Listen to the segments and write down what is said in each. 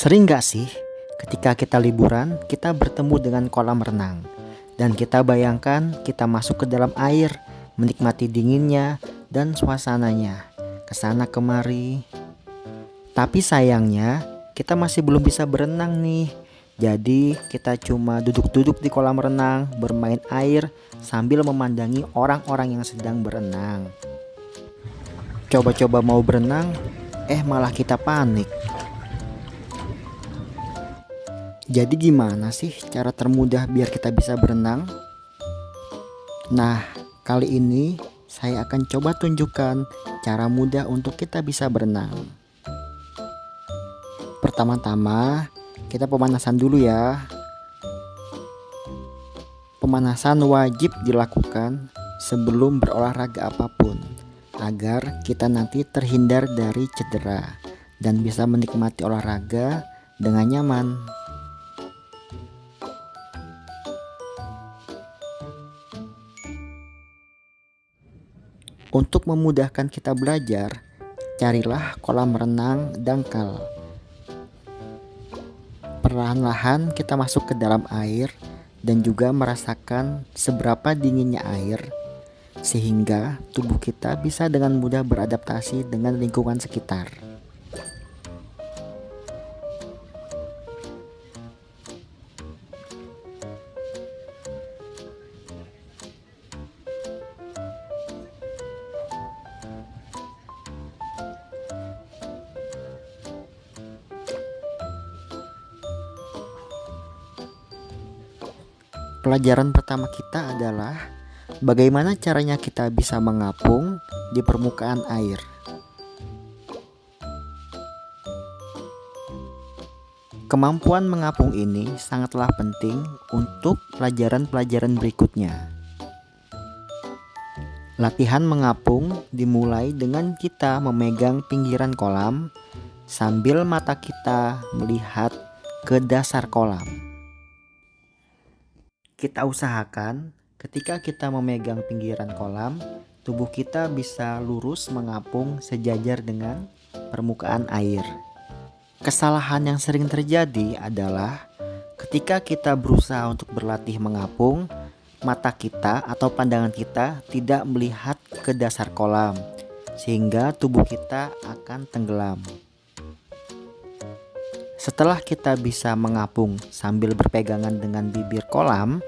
Sering gak sih ketika kita liburan kita bertemu dengan kolam renang dan kita bayangkan kita masuk ke dalam air, menikmati dinginnya dan suasananya, kesana kemari. Tapi sayangnya kita masih belum bisa berenang nih. Jadi kita cuma duduk-duduk di kolam renang, bermain air sambil memandangi orang-orang yang sedang berenang. Coba-coba mau berenang, malah kita panik. Jadi gimana sih cara termudah biar kita bisa berenang? Nah, kali ini saya akan coba tunjukkan cara mudah untuk kita bisa berenang. Pertama-tama, kita pemanasan dulu ya. Pemanasan wajib dilakukan sebelum berolahraga apapun, agar kita nanti terhindar dari cedera dan bisa menikmati olahraga dengan nyaman. Untuk memudahkan kita belajar, carilah kolam renang dangkal. Perlahan-lahan kita masuk ke dalam air dan juga merasakan seberapa dinginnya air, sehingga tubuh kita bisa dengan mudah beradaptasi dengan lingkungan sekitar. Pelajaran pertama kita adalah bagaimana caranya kita bisa mengapung di permukaan air. Kemampuan mengapung ini sangatlah penting untuk pelajaran-pelajaran berikutnya. Latihan mengapung dimulai dengan kita memegang pinggiran kolam sambil mata kita melihat ke dasar kolam. Kita usahakan ketika kita memegang pinggiran kolam, tubuh kita bisa lurus mengapung sejajar dengan permukaan air. Kesalahan yang sering terjadi adalah ketika kita berusaha untuk berlatih mengapung, mata kita atau pandangan kita tidak melihat ke dasar kolam, sehingga tubuh kita akan tenggelam. Setelah kita bisa mengapung sambil berpegangan dengan bibir kolam,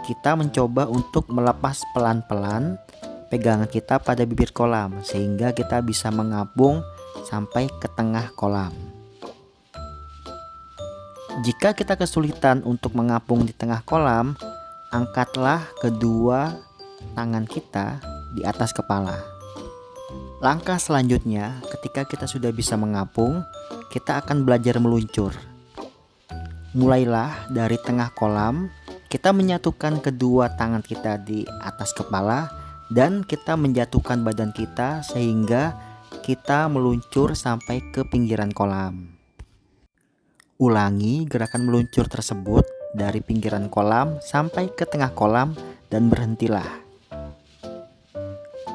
kita mencoba untuk melepas pelan-pelan pegangan kita pada bibir kolam sehingga kita bisa mengapung sampai ke tengah kolam. Jika kita kesulitan untuk mengapung di tengah kolam, angkatlah kedua tangan kita di atas kepala. Langkah selanjutnya, ketika kita sudah bisa mengapung, kita akan belajar meluncur. Mulailah dari tengah kolam, kita menyatukan kedua tangan kita di atas kepala dan kita menjatuhkan badan kita sehingga kita meluncur sampai ke pinggiran kolam. Ulangi gerakan meluncur tersebut dari pinggiran kolam sampai ke tengah kolam dan berhentilah.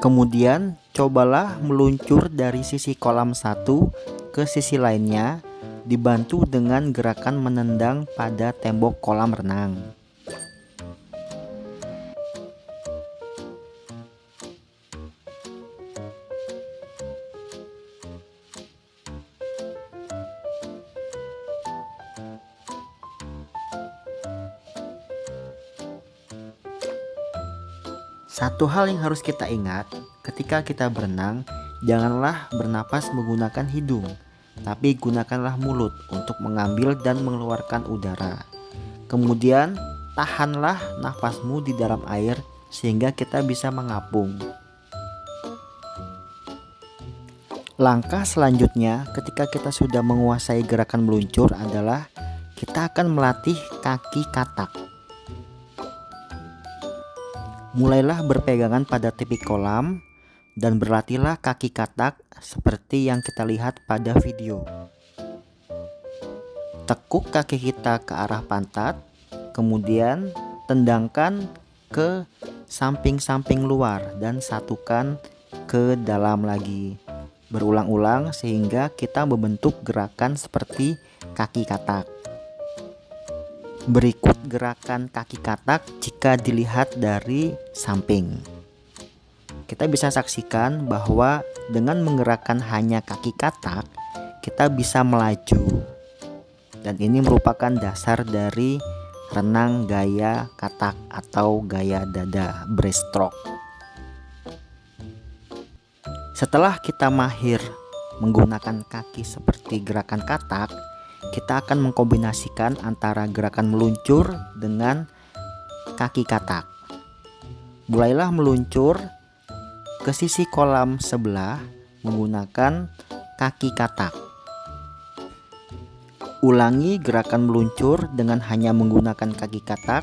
Kemudian cobalah meluncur dari sisi kolam satu ke sisi lainnya dibantu dengan gerakan menendang pada tembok kolam renang. Satu hal yang harus kita ingat ketika kita berenang, janganlah bernapas menggunakan hidung, tapi gunakanlah mulut untuk mengambil dan mengeluarkan udara. Kemudian tahanlah nafasmu di dalam air sehingga kita bisa mengapung. Langkah selanjutnya ketika kita sudah menguasai gerakan meluncur adalah kita akan melatih kaki katak. Mulailah berpegangan pada tepi kolam dan berlatihlah kaki katak seperti yang kita lihat pada video. Tekuk kaki kita ke arah pantat, kemudian tendangkan ke samping-samping luar dan satukan ke dalam lagi. Berulang-ulang sehingga kita membentuk gerakan seperti kaki katak. Berikut gerakan kaki katak jika dilihat dari samping. Kita bisa saksikan bahwa dengan menggerakkan hanya kaki katak, kita bisa melaju. Dan ini merupakan dasar dari renang gaya katak atau gaya dada breaststroke. Setelah kita mahir menggunakan kaki seperti gerakan katak, kita akan mengkombinasikan antara gerakan meluncur dengan kaki katak. Mulailah meluncur ke sisi kolam sebelah menggunakan kaki katak. Ulangi gerakan meluncur dengan hanya menggunakan kaki katak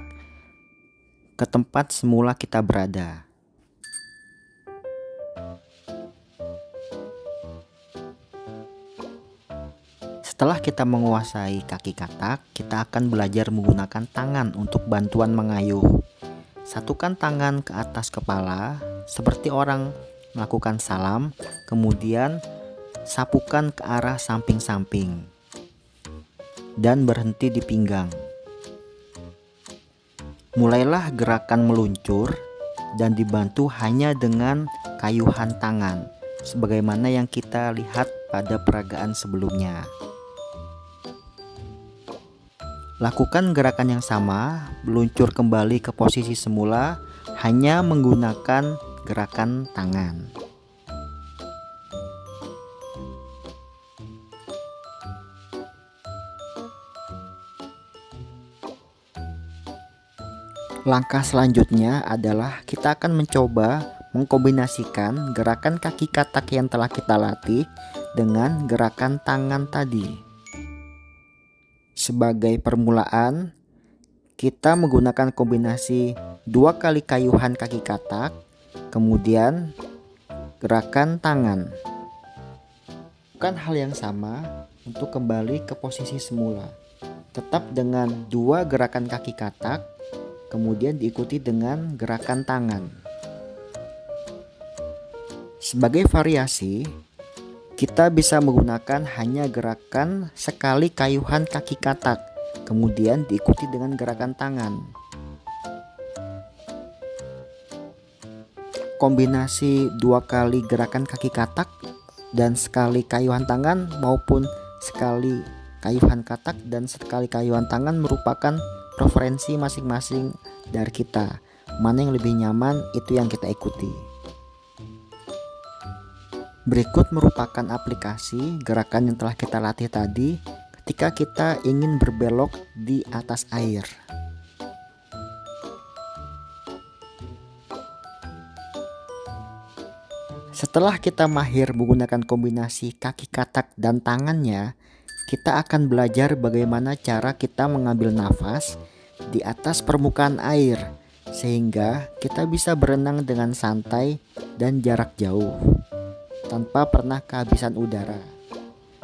ke tempat semula kita berada. Setelah kita menguasai kaki katak, kita akan belajar menggunakan tangan untuk bantuan mengayuh. Satukan tangan ke atas kepala seperti orang melakukan salam, kemudian sapukan ke arah samping-samping dan berhenti di pinggang. Mulailah gerakan meluncur dan dibantu hanya dengan kayuhan tangan, sebagaimana yang kita lihat pada peragaan sebelumnya. Lakukan gerakan yang sama, meluncur kembali ke posisi semula hanya menggunakan gerakan tangan. Langkah selanjutnya adalah kita akan mencoba mengkombinasikan gerakan kaki katak yang telah kita latih dengan gerakan tangan tadi. Sebagai permulaan, kita menggunakan kombinasi 2 kali kayuhan kaki katak, kemudian gerakan tangan. Lakukan hal yang sama untuk kembali ke posisi semula. Tetap dengan 2 gerakan kaki katak, kemudian diikuti dengan gerakan tangan. Sebagai variasi, kita bisa menggunakan hanya gerakan sekali kayuhan kaki katak, kemudian diikuti dengan gerakan tangan. Kombinasi 2 kali gerakan kaki katak dan sekali kayuhan tangan maupun sekali kayuhan katak dan sekali kayuhan tangan merupakan preferensi masing-masing dari kita. Mana yang lebih nyaman itu yang kita ikuti. Berikut merupakan aplikasi gerakan yang telah kita latih tadi ketika kita ingin berbelok di atas air. Setelah kita mahir menggunakan kombinasi kaki katak dan tangannya, kita akan belajar bagaimana cara kita mengambil nafas di atas permukaan air sehingga kita bisa berenang dengan santai dan jarak jauh tanpa pernah kehabisan udara.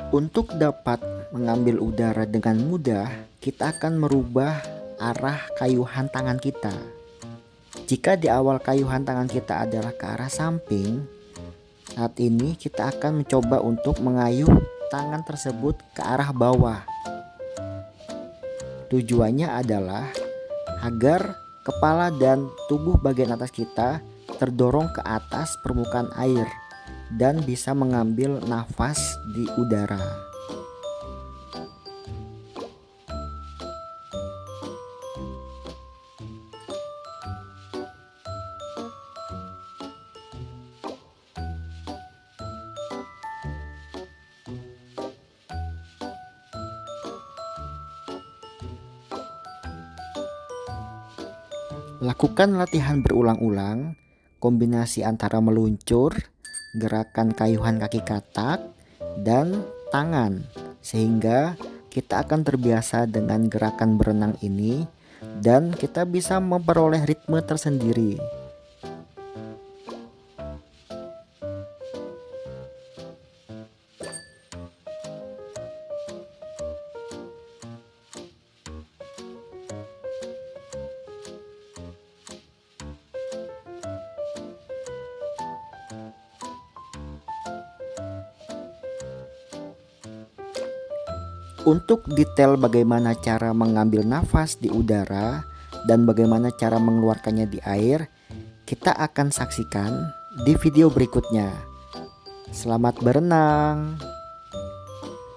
Untuk dapat mengambil udara dengan mudah, kita akan merubah arah kayuhan tangan kita. Jika di awal kayuhan tangan kita adalah ke arah samping, saat ini kita akan mencoba untuk mengayuh tangan tersebut ke arah bawah. Tujuannya adalah agar kepala dan tubuh bagian atas kita terdorong ke atas permukaan air dan bisa mengambil nafas di udara. Lakukan latihan berulang-ulang, kombinasi antara meluncur, gerakan kayuhan kaki katak, dan tangan, sehingga kita akan terbiasa dengan gerakan berenang ini dan kita bisa memperoleh ritme tersendiri. Untuk detail bagaimana cara mengambil nafas di udara dan bagaimana cara mengeluarkannya di air, kita akan saksikan di video berikutnya. Selamat berenang.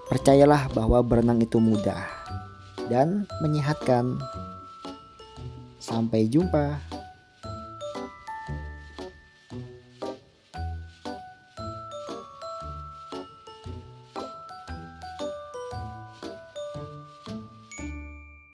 Percayalah bahwa berenang itu mudah dan menyehatkan. Sampai jumpa.